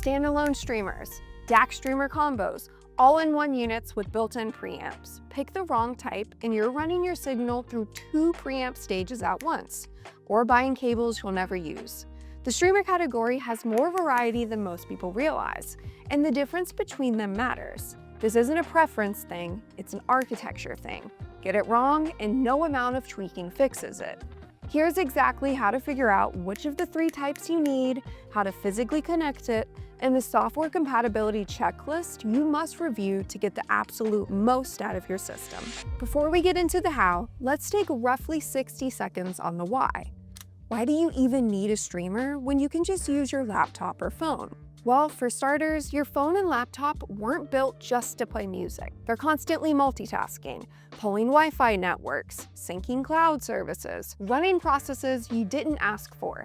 Standalone streamers, DAC streamer combos, all-in-one units with built-in preamps. Pick the wrong type and you're running your signal through 2 preamp stages at once, or buying cables you'll never use. The streamer category has more variety than most people realize, and the difference between them matters. This isn't a preference thing, it's an architecture thing. Get it wrong and no amount of tweaking fixes it. Here's exactly how to figure out which of the 3 types you need, how to physically connect it, and the software compatibility checklist you must review to get the absolute most out of your system. Before we get into the how, let's take roughly 60 seconds on the why. Why do you even need a streamer when you can just use your laptop or phone? Well, for starters, your phone and laptop weren't built just to play music. They're constantly multitasking, pulling Wi-Fi networks, syncing cloud services, running processes you didn't ask for.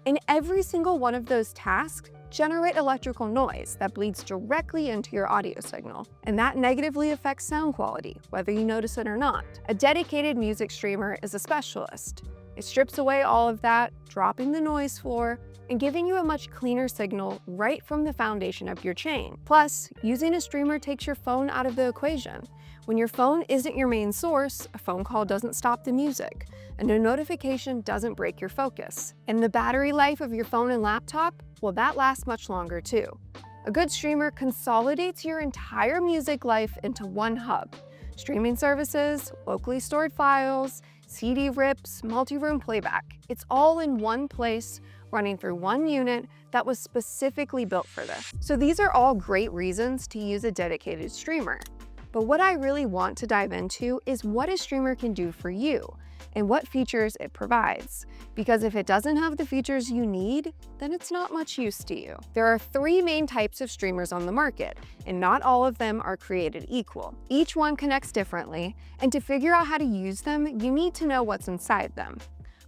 And every single one of those tasks generate electrical noise that bleeds directly into your audio signal. And that negatively affects sound quality, whether you notice it or not. A dedicated music streamer is a specialist. It strips away all of that, dropping the noise floor, and giving you a much cleaner signal right from the foundation of your chain. Plus, using a streamer takes your phone out of the equation. When your phone isn't your main source, a phone call doesn't stop the music, and a notification doesn't break your focus. And the battery life of your phone and laptop, well, that lasts much longer too. A good streamer consolidates your entire music life into one hub. Streaming services, locally stored files, CD rips, multi-room playback. It's all in one place, running through one unit that was specifically built for this. So these are all great reasons to use a dedicated streamer. But what I really want to dive into is what a streamer can do for you and what features it provides. Because if it doesn't have the features you need, then it's not much use to you. There are 3 main types of streamers on the market, and not all of them are created equal. Each one connects differently, and to figure out how to use them, you need to know what's inside them.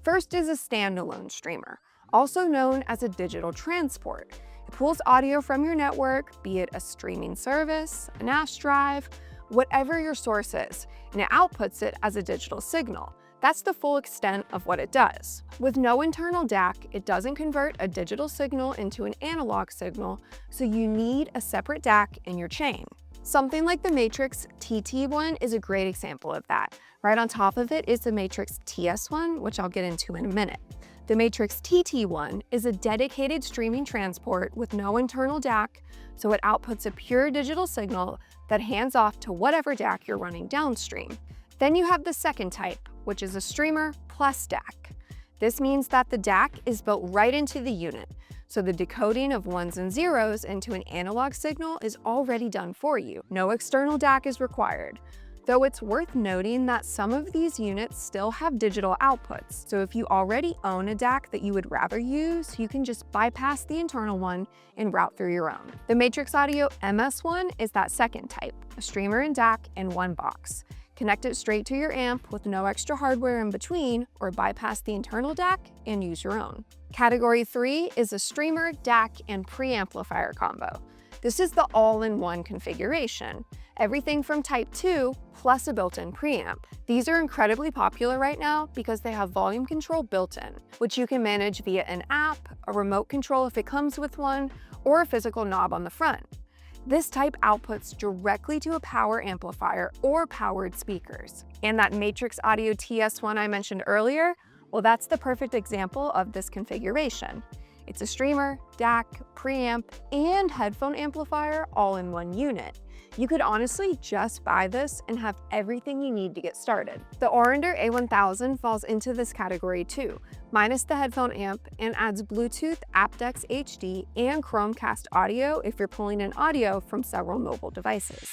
First is a standalone streamer, also known as a digital transport. It pulls audio from your network, be it a streaming service, a NAS drive, whatever your source is, and it outputs it as a digital signal. That's the full extent of what it does. With no internal DAC, it doesn't convert a digital signal into an analog signal, so you need a separate DAC in your chain. Something like the Matrix TT1 is a great example of that. Right on top of it is the Matrix TS1, which I'll get into in a minute. The Matrix TT1 is a dedicated streaming transport with no internal DAC, so it outputs a pure digital signal that hands off to whatever DAC you're running downstream. Then you have the second type, which is a streamer plus DAC. This means that the DAC is built right into the unit, so the decoding of 1s and 0s into an analog signal is already done for you. No external DAC is required. Though it's worth noting that some of these units still have digital outputs, so if you already own a DAC that you would rather use, you can just bypass the internal one and route through your own. The Matrix Audio MS1 is that second type, a streamer and DAC in one box. Connect it straight to your amp with no extra hardware in between, or bypass the internal DAC and use your own. Category 3 is a streamer, DAC, and preamplifier combo. This is the all-in-one configuration. Everything from Type 2 plus a built-in preamp. These are incredibly popular right now because they have volume control built in, which you can manage via an app, a remote control if it comes with one, or a physical knob on the front. This type outputs directly to a power amplifier or powered speakers. And that Matrix Audio TS1 I mentioned earlier, well, that's the perfect example of this configuration. It's a streamer, DAC, preamp, and headphone amplifier all in one unit. You could honestly just buy this and have everything you need to get started. The Orander A1000 falls into this category too, minus the headphone amp, and adds Bluetooth, aptX HD, and Chromecast audio if you're pulling in audio from several mobile devices.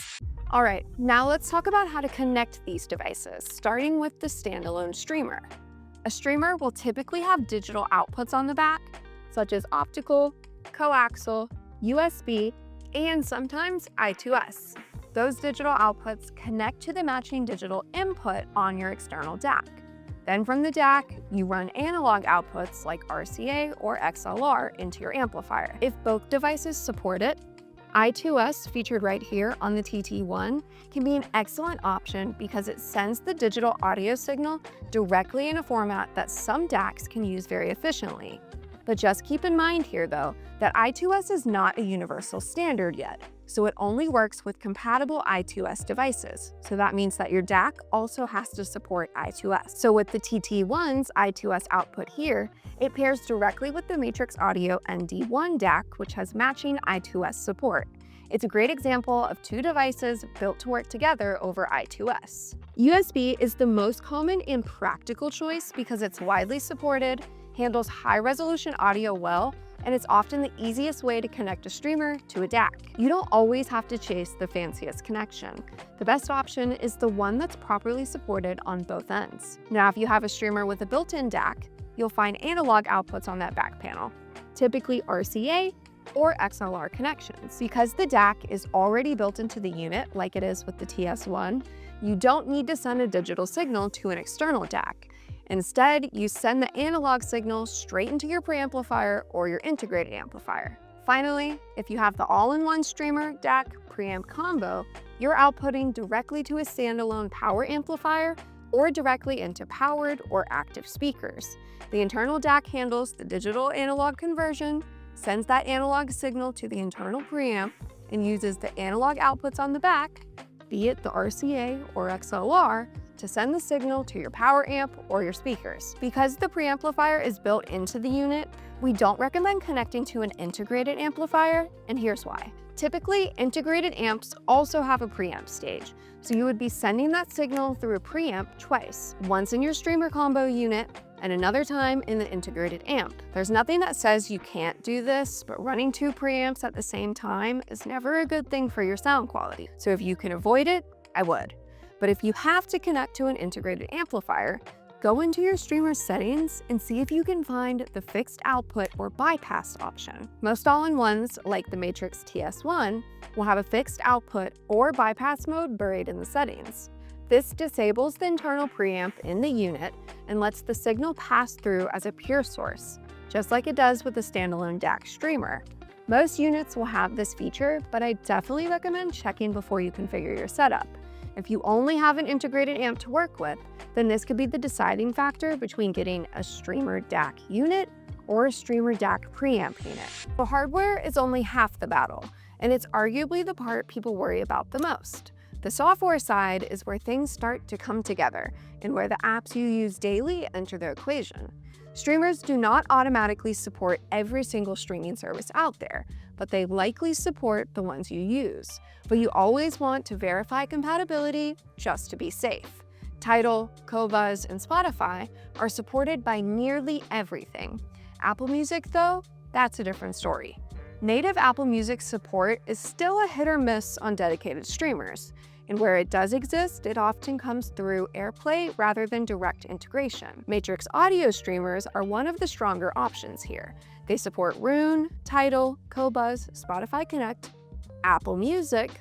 All right, now let's talk about how to connect these devices, starting with the standalone streamer. A streamer will typically have digital outputs on the back, such as optical, coaxial, USB, and sometimes I2S. Those digital outputs connect to the matching digital input on your external DAC. Then from the DAC, you run analog outputs like RCA or XLR into your amplifier. If both devices support it, I2S, featured right here on the TT1, can be an excellent option because it sends the digital audio signal directly in a format that some DACs can use very efficiently. But just keep in mind here though, that I2S is not a universal standard yet, so it only works with compatible I2S devices. So that means that your DAC also has to support I2S. So with the TT1's I2S output here, it pairs directly with the Matrix Audio ND1 DAC, which has matching I2S support. It's a great example of two devices built to work together over I2S. USB is the most common and practical choice because it's widely supported, handles high-resolution audio well, and it's often the easiest way to connect a streamer to a DAC. You don't always have to chase the fanciest connection. The best option is the one that's properly supported on both ends. Now, if you have a streamer with a built-in DAC, you'll find analog outputs on that back panel, typically RCA or XLR connections. Because the DAC is already built into the unit, like it is with the TS1, you don't need to send a digital signal to an external DAC. Instead, you send the analog signal straight into your preamplifier or your integrated amplifier. Finally, if you have the all-in-one streamer DAC preamp combo, you're outputting directly to a standalone power amplifier or directly into powered or active speakers. The internal DAC handles the digital analog conversion, sends that analog signal to the internal preamp, and uses the analog outputs on the back, be it the RCA or XLR, to send the signal to your power amp or your speakers. Because the preamplifier is built into the unit, we don't recommend connecting to an integrated amplifier, and here's why. Typically, integrated amps also have a preamp stage, so you would be sending that signal through a preamp twice, once in your streamer combo unit and another time in the integrated amp. There's nothing that says you can't do this, but running two preamps at the same time is never a good thing for your sound quality. So if you can avoid it, I would. But if you have to connect to an integrated amplifier, go into your streamer settings and see if you can find the fixed output or bypass option. Most all-in-ones, like the Matrix TS1, will have a fixed output or bypass mode buried in the settings. This disables the internal preamp in the unit and lets the signal pass through as a pure source, just like it does with a standalone DAC streamer. Most units will have this feature, but I definitely recommend checking before you configure your setup. If you only have an integrated amp to work with, then this could be the deciding factor between getting a streamer DAC unit or a streamer DAC preamp unit. The hardware is only half the battle, and it's arguably the part people worry about the most. The software side is where things start to come together and where the apps you use daily enter the equation. Streamers do not automatically support every single streaming service out there, but they likely support the ones you use. But you always want to verify compatibility just to be safe. Tidal, Qobuz, and Spotify are supported by nearly everything. Apple Music, though, that's a different story. Native Apple Music support is still a hit or miss on dedicated streamers, and where it does exist, it often comes through AirPlay rather than direct integration. Matrix Audio streamers are one of the stronger options here. They support Roon, Tidal, Qobuz, Spotify Connect, Apple Music,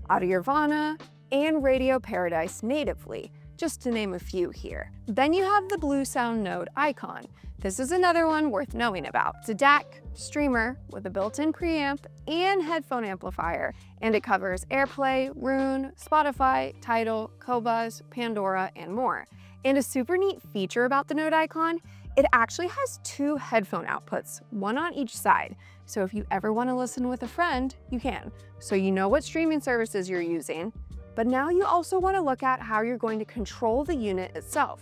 Audioirvana, and Radio Paradise natively, just to name a few here. Then you have the Bluesound node icon. This is another one worth knowing about. It's a DAC streamer with a built-in preamp and headphone amplifier, and it covers AirPlay, Roon, Spotify, Tidal, Qobuz, Pandora, and more. And a super neat feature about the node icon, it actually has two headphone outputs, one on each side. So if you ever want to listen with a friend, you can. So you know what streaming services you're using, but now you also want to look at how you're going to control the unit itself.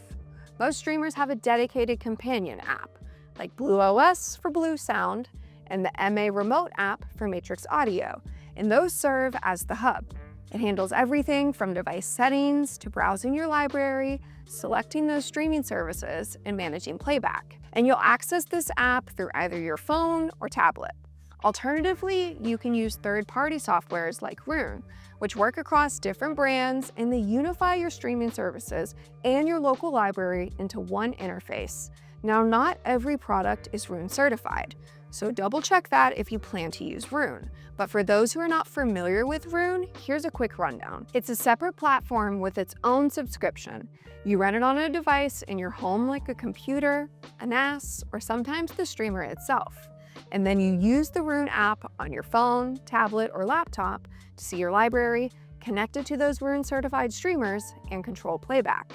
Most streamers have a dedicated companion app, like BlueOS for Bluesound and the MA Remote app for Matrix Audio, and those serve as the hub. It handles everything from device settings to browsing your library, selecting those streaming services, and managing playback. And you'll access this app through either your phone or tablet. Alternatively, you can use third-party softwares like Roon, which work across different brands, and they unify your streaming services and your local library into one interface. Now, not every product is Roon certified, so double check that if you plan to use Roon. But for those who are not familiar with Roon, here's a quick rundown. It's a separate platform with its own subscription. You run it on a device in your home like a computer, a NAS, or sometimes the streamer itself. And then you use the Roon app on your phone, tablet, or laptop to see your library, connect it to those Roon certified streamers, and control playback.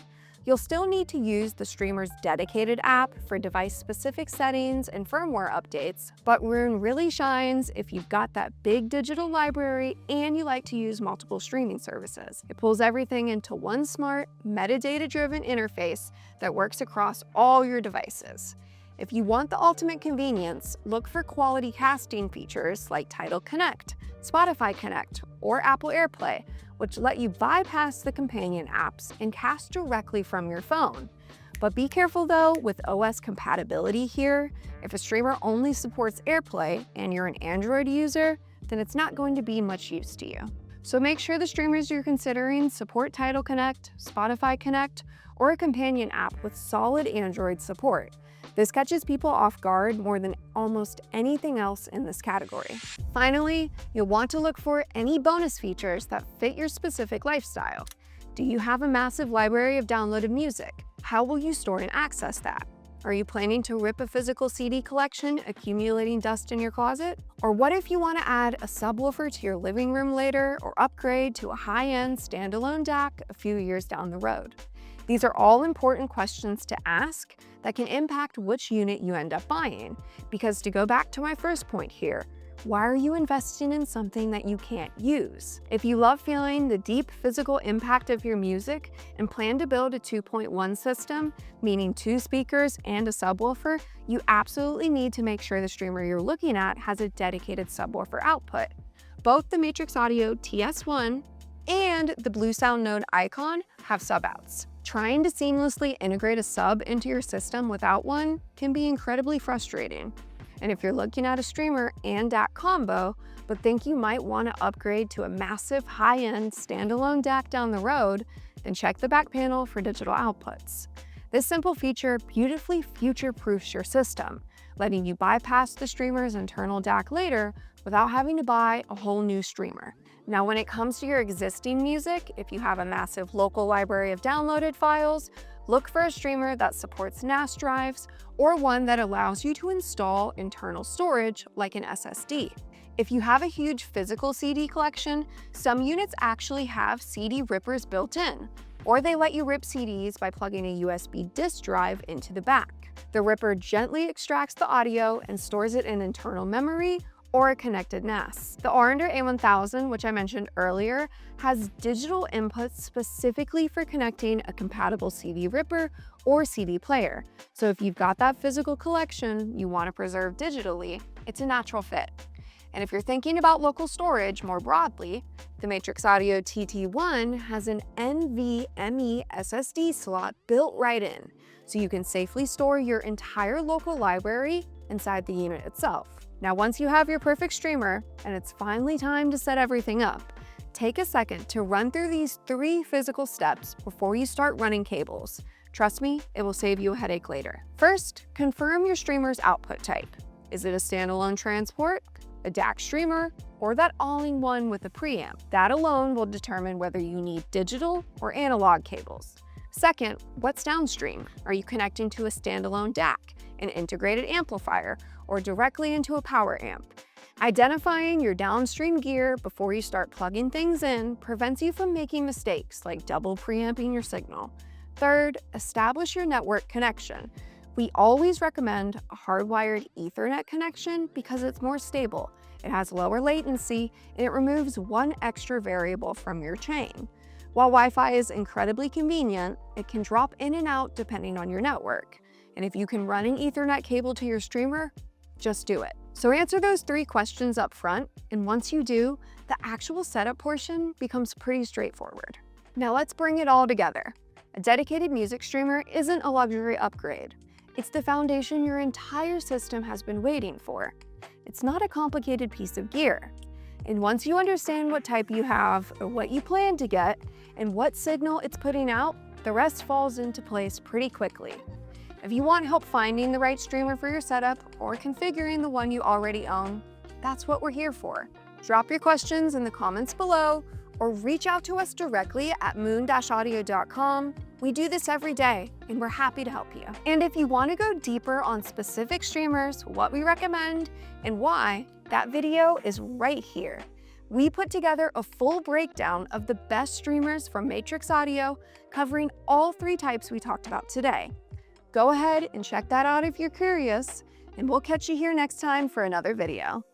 You'll still need to use the streamer's dedicated app for device-specific settings and firmware updates, but Roon really shines if you've got that big digital library and you like to use multiple streaming services. It pulls everything into one smart, metadata-driven interface that works across all your devices. If you want the ultimate convenience, look for quality casting features like Tidal Connect, Spotify Connect, or Apple AirPlay, which let you bypass the companion apps and cast directly from your phone. But be careful though with OS compatibility here. If a streamer only supports AirPlay and you're an Android user, then it's not going to be much use to you. So make sure the streamers you're considering support Tidal Connect, Spotify Connect, or a companion app with solid Android support. This catches people off guard more than almost anything else in this category. Finally, you'll want to look for any bonus features that fit your specific lifestyle. Do you have a massive library of downloaded music? How will you store and access that? Are you planning to rip a physical CD collection, accumulating dust in your closet? Or what if you want to add a subwoofer to your living room later or upgrade to a high-end standalone DAC a few years down the road? These are all important questions to ask that can impact which unit you end up buying. Because to go back to my first point here, why are you investing in something that you can't use? If you love feeling the deep physical impact of your music and plan to build a 2.1 system, meaning 2 speakers and a subwoofer, you absolutely need to make sure the streamer you're looking at has a dedicated subwoofer output. Both the Matrix Audio TS1 and the Bluesound Node Icon have sub-outs. Trying to seamlessly integrate a sub into your system without one can be incredibly frustrating. And if you're looking at a streamer and DAC combo, but think you might want to upgrade to a massive high-end standalone DAC down the road, then check the back panel for digital outputs. This simple feature beautifully future-proofs your system, letting you bypass the streamer's internal DAC later without having to buy a whole new streamer. Now, when it comes to your existing music, if you have a massive local library of downloaded files, look for a streamer that supports NAS drives or one that allows you to install internal storage like an SSD. If you have a huge physical CD collection, some units actually have CD rippers built in, or they let you rip CDs by plugging a USB disk drive into the back. The ripper gently extracts the audio and stores it in internal memory or a connected NAS. The Orander A1000, which I mentioned earlier, has digital inputs specifically for connecting a compatible CD ripper or CD player. So if you've got that physical collection you want to preserve digitally, it's a natural fit. And if you're thinking about local storage more broadly, the Matrix Audio TT1 has an NVMe SSD slot built right in, so you can safely store your entire local library inside the unit itself. Now, once you have your perfect streamer and it's finally time to set everything up, take a second to run through these 3 physical steps before you start running cables. Trust me, it will save you a headache later. First, confirm your streamer's output type. Is it a standalone transport, a DAC streamer, or that all-in-one with a preamp? That alone will determine whether you need digital or analog cables. Second, what's downstream? Are you connecting to a standalone DAC, an integrated amplifier, or directly into a power amp? Identifying your downstream gear before you start plugging things in prevents you from making mistakes like double preamping your signal. Third, establish your network connection. We always recommend a hardwired Ethernet connection because it's more stable, it has lower latency, and it removes one extra variable from your chain. While Wi-Fi is incredibly convenient, it can drop in and out depending on your network. And if you can run an Ethernet cable to your streamer, just do it. So answer those 3 questions up front, and once you do, the actual setup portion becomes pretty straightforward. Now let's bring it all together. A dedicated music streamer isn't a luxury upgrade. It's the foundation your entire system has been waiting for. It's not a complicated piece of gear. And once you understand what type you have, or what you plan to get, and what signal it's putting out, the rest falls into place pretty quickly. If you want help finding the right streamer for your setup or configuring the one you already own, that's what we're here for. Drop your questions in the comments below or reach out to us directly at moon-audio.com. We do this every day and we're happy to help you. And if you want to go deeper on specific streamers, what we recommend, and why, that video is right here. We put together a full breakdown of the best streamers from Matrix Audio, covering all 3 types we talked about today. Go ahead and check that out if you're curious, and we'll catch you here next time for another video.